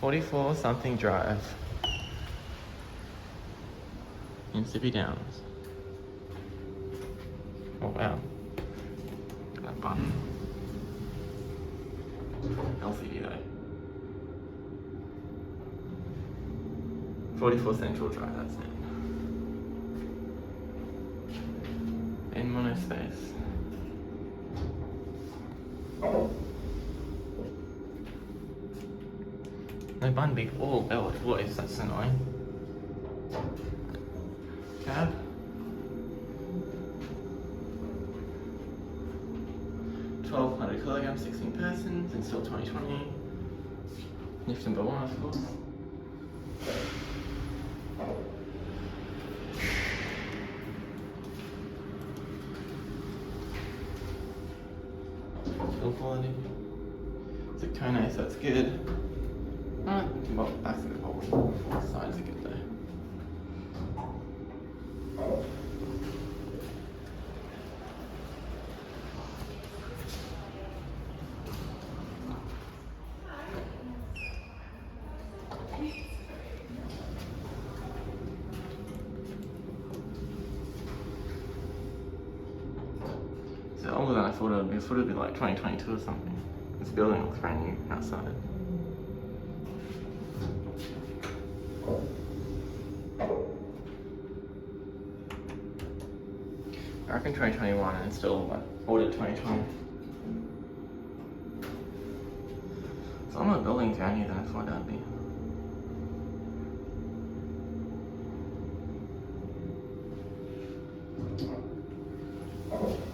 44 something drive in Sippy Downs. Oh wow, that button. LCD though. 44 Central Drive, that's it. In Monospace. No button big or belt voice, that's annoying. Cab. £1,200kg, 16 persons, installed 2020. Lift number 1, of course. Build quality. It's a Kone, so that's good. Well, back's a bit wobbly. Sides are good though. So older than I thought it would be. I thought it would be like 2022 or something. This building looks brand new outside. I reckon 2021 and still like ordered 2020. So a lot more buildings around here than I thought that would be.